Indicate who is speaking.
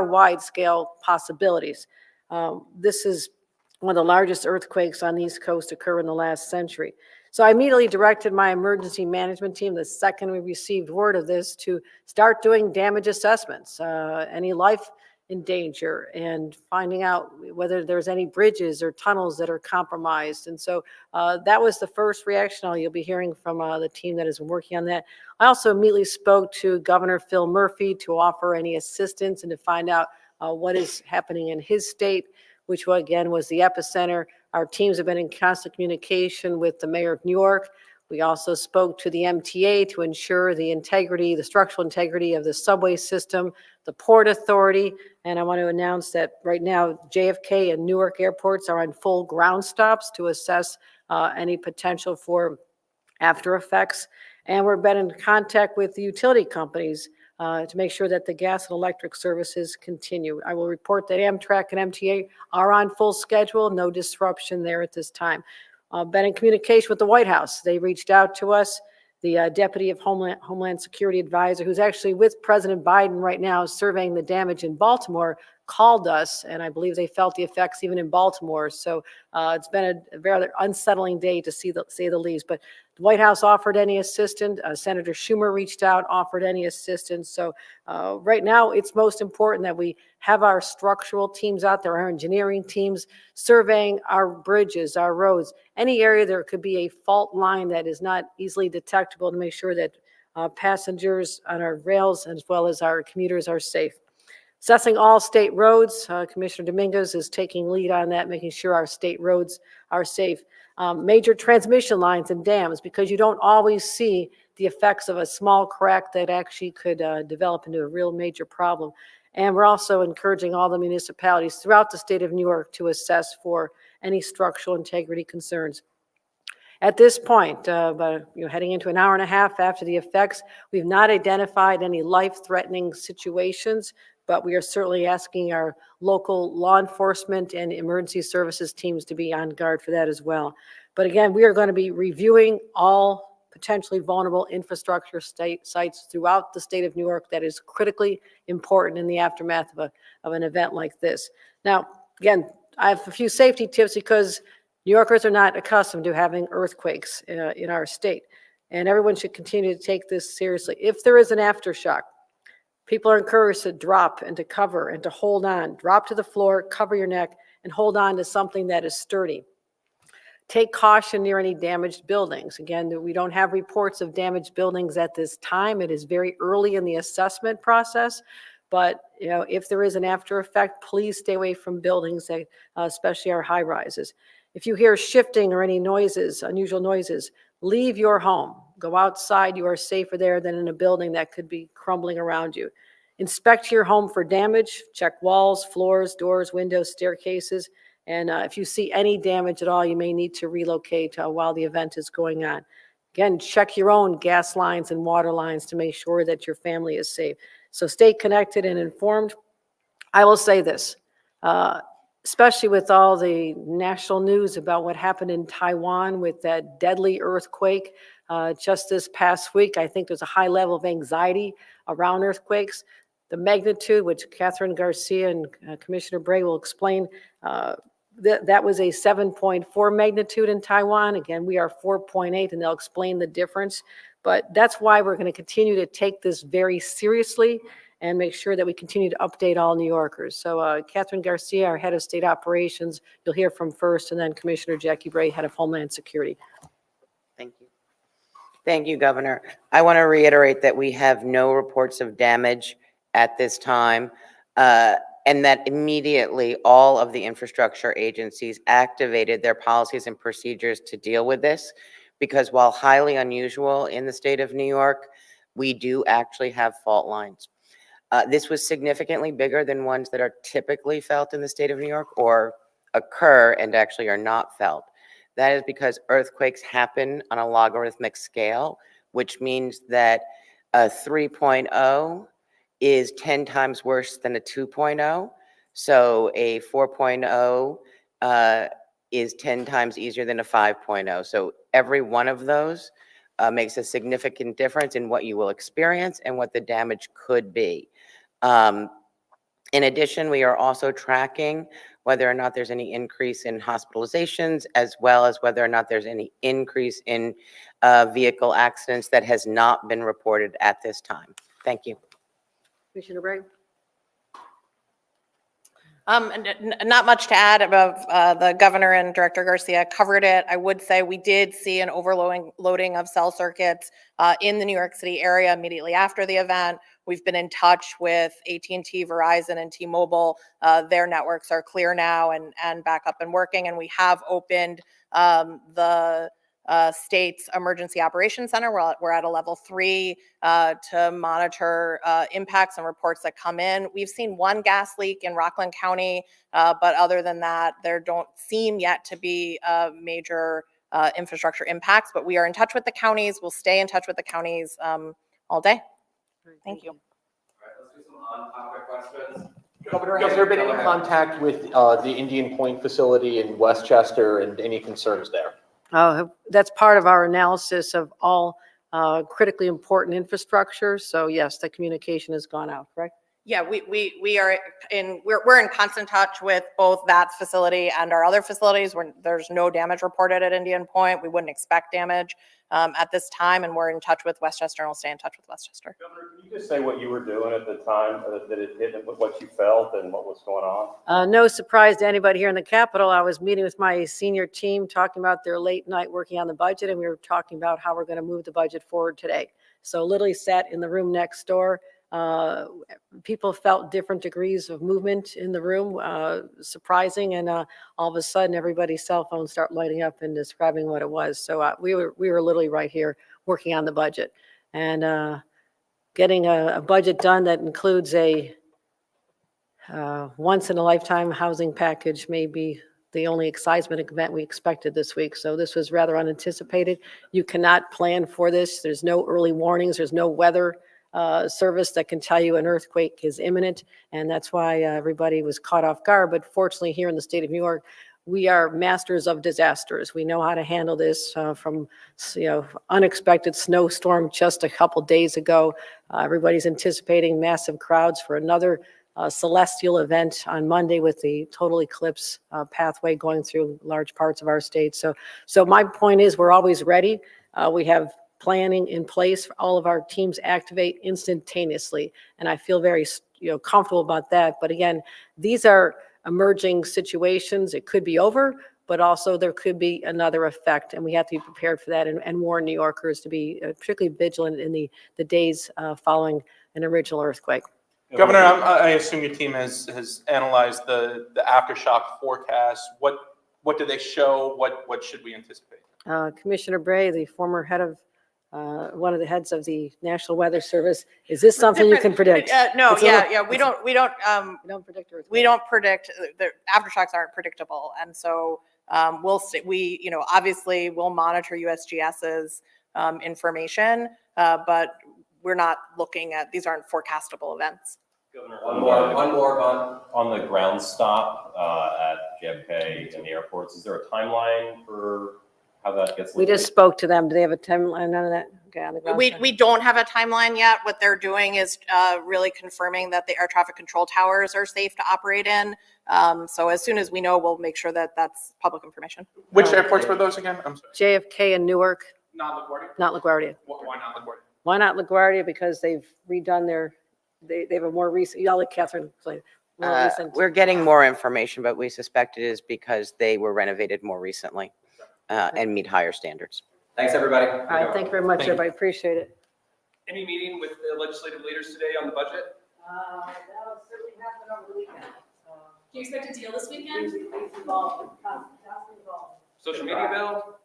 Speaker 1: wide-scale possibilities. This is one of the largest earthquakes on the East Coast occur in the last century. So I immediately directed my emergency management team, the second we received word of this, to start doing damage assessments, any life in danger, and finding out whether there's any bridges or tunnels that are compromised. And so that was the first reaction you'll be hearing from the team that has been working on that. I also immediately spoke to Governor Phil Murphy to offer any assistance and to find out what is happening in his state, which again was the epicenter. Our teams have been in constant communication with the mayor of New York. We also spoke to the MTA to ensure the integrity, the structural integrity of the subway system, the Port Authority, and I want to announce that right now JFK and Newark airports are on full ground stops to assess any potential for after effects. And we've been in contact with the utility companies to make sure that the gas and electric services continue. I will report that Amtrak and MTA are on full schedule, no disruption there at this time. Been in communication with the White House. They reached out to us. The Deputy of Homeland Security Advisor, who's actually with President Biden right now surveying the damage in Baltimore, called us, and I believe they felt the effects even in Baltimore. So it's been a very unsettling day to say the least. But the White House offered any assistance. Senator Schumer reached out, offered any assistance. So right now, it's most important that we have our structural teams out there, our engineering teams, surveying our bridges, our roads, any area there could be a fault line that is not easily detectable, to make sure that passengers on our rails as well as our commuters are safe. Assessing all state roads, Commissioner Dominguez is taking lead on that, making sure our state roads are safe. Major transmission lines and dams, because you don't always see the effects of a small crack that actually could develop into a real major problem. And we're also encouraging all the municipalities throughout the state of New York to assess for any structural integrity concerns. At this point, heading into an hour and a half after the effects, we've not identified any life-threatening situations, but we are certainly asking our local law enforcement and emergency services teams to be on guard for that as well. But again, we are going to be reviewing all potentially vulnerable infrastructure sites throughout the state of New York that is critically important in the aftermath of an event like this. Now, again, I have a few safety tips because New Yorkers are not accustomed to having earthquakes in our state, and everyone should continue to take this seriously. If there is an aftershock, people are encouraged to drop and to cover and to hold on. Drop to the floor, cover your neck, and hold on to something that is sturdy. Take caution near any damaged buildings. Again, we don't have reports of damaged buildings at this time. It is very early in the assessment process. But if there is an after effect, please stay away from buildings, especially our high rises. If you hear shifting or any noises, unusual noises, leave your home. Go outside. You are safer there than in a building that could be crumbling around you. Inspect your home for damage. Check walls, floors, doors, windows, staircases. And if you see any damage at all, you may need to relocate while the event is going on. Again, check your own gas lines and water lines to make sure that your family is safe. So stay connected and informed. I will say this, especially with all the national news about what happened in Taiwan with that deadly earthquake just this past week. I think there's a high level of anxiety around earthquakes. The magnitude, which Catherine Garcia and Commissioner Bray will explain, that was a 7.4 magnitude in Taiwan. Again, we are 4.8, and they'll explain the difference. But that's why we're going to continue to take this very seriously and make sure that we continue to update all New Yorkers. So Catherine Garcia, our head of state operations, you'll hear from first, and then Commissioner Jackie Bray, head of Homeland Security.
Speaker 2: Thank you. Thank you, Governor. I want to reiterate that we have no reports of damage at this time, and that immediately all of the infrastructure agencies activated their policies and procedures to deal with this, because while highly unusual in the state of New York, we do actually have fault lines. This was significantly bigger than ones that are typically felt in the state of New York or occur and actually are not felt. That is because earthquakes happen on a logarithmic scale, which means that a 3.0 is 10 times worse than a 2.0. So a 4.0 is 10 times easier than a 5.0. So every one of those makes a significant difference in what you will experience and what the damage could be. In addition, we are also tracking whether or not there's any increase in hospitalizations, as well as whether or not there's any increase in vehicle accidents that has not been reported at this time. Thank you.
Speaker 1: Commissioner Bray?
Speaker 3: Not much to add about the governor and Director Garcia covered it. I would say we did see an overloading of cell circuits in the New York City area immediately after the event. We've been in touch with AT&T, Verizon, and T-Mobile. Their networks are clear now and back up and working, and we have opened the state's emergency operations center. We're at a level 3 to monitor impacts and reports that come in. We've seen one gas leak in Rockland County, but other than that, there don't seem yet to be major infrastructure impacts, but we are in touch with the counties. We'll stay in touch with the counties all day. Thank you.
Speaker 4: All right, let's do some on-topic questions.
Speaker 5: Governor, has there been any contact with the Indian Point facility in Westchester and any concerns there?
Speaker 1: That's part of our analysis of all critically important infrastructure. So yes, the communication has gone out, correct?
Speaker 3: Yeah, we're in constant touch with both that facility and our other facilities. There's no damage reported at Indian Point. We wouldn't expect damage at this time, and we're in touch with Westchester, and we'll stay in touch with Westchester.
Speaker 4: Governor, can you just say what you were doing at the time that it hit, and what you felt and what was going on?
Speaker 1: No surprise to anybody here in the Capitol. I was meeting with my senior team, talking about their late night working on the budget, and we were talking about how we're going to move the budget forward today. So literally sat in the room next door. People felt different degrees of movement in the room, surprising, and all of a sudden everybody's cell phones start lighting up and describing what it was. So we were literally right here working on the budget and getting a budget done that includes a once in a lifetime housing package may be the only excitement event we expected this week. So this was rather unanticipated. You cannot plan for this. There's no early warnings. There's no weather service that can tell you an earthquake is imminent, and that's why everybody was caught off guard. But fortunately, here in the state of New York, we are masters of disasters. We know how to handle this. From unexpected snowstorm just a couple days ago, everybody's anticipating massive crowds for another celestial event on Monday with the total eclipse pathway going through large parts of our state. So my point is, we're always ready. We have planning in place for all of our teams activate instantaneously. And I feel very comfortable about that. But again, these are emerging situations. It could be over, but also there could be another effect. And we have to be prepared for that and warn New Yorkers to be particularly vigilant in the days following an original earthquake.
Speaker 6: Governor, I assume your team has analyzed the aftershock forecast. What do they show? What should we anticipate?
Speaker 1: Commissioner Bray, the former head of one of the heads of the National Weather Service. Is this something you can predict?
Speaker 3: No,
Speaker 1: It's a little-
Speaker 3: we don't
Speaker 1: predict earthquakes.
Speaker 3: we don't predict. The aftershocks aren't predictable, and so we'll see. We obviously we'll monitor USGS's information, but we're not looking at, these aren't forecastable events.
Speaker 4: Governor, one more on the ground stop at JFK and the airports. Is there a timeline for how that gets?
Speaker 1: We just spoke to them. Do they have a timeline? None of that? Okay, on the ground side.
Speaker 3: We don't have a timeline yet. What they're doing is really confirming that the air traffic control towers are safe to operate in. So as soon as we know, we'll make sure that that's public information.
Speaker 6: Which airports were those again? I'm sorry.
Speaker 1: JFK and Newark,
Speaker 6: Not LaGuardia?
Speaker 1: not LaGuardia.
Speaker 6: Why not LaGuardia?
Speaker 1: Why not LaGuardia? Because they've redone they have a more recent, I'll let Catherine explain. More recent.
Speaker 2: We're getting more information, but we suspect it is because they were renovated more recently and meet higher standards.
Speaker 4: Thanks, everybody.
Speaker 1: All right, thank you very much, everybody. Appreciate it.
Speaker 7: Any meeting with the legislative leaders today on the budget?
Speaker 1: That'll certainly happen over the weekend.
Speaker 8: Do you expect a deal this weekend?
Speaker 7: Social media bill?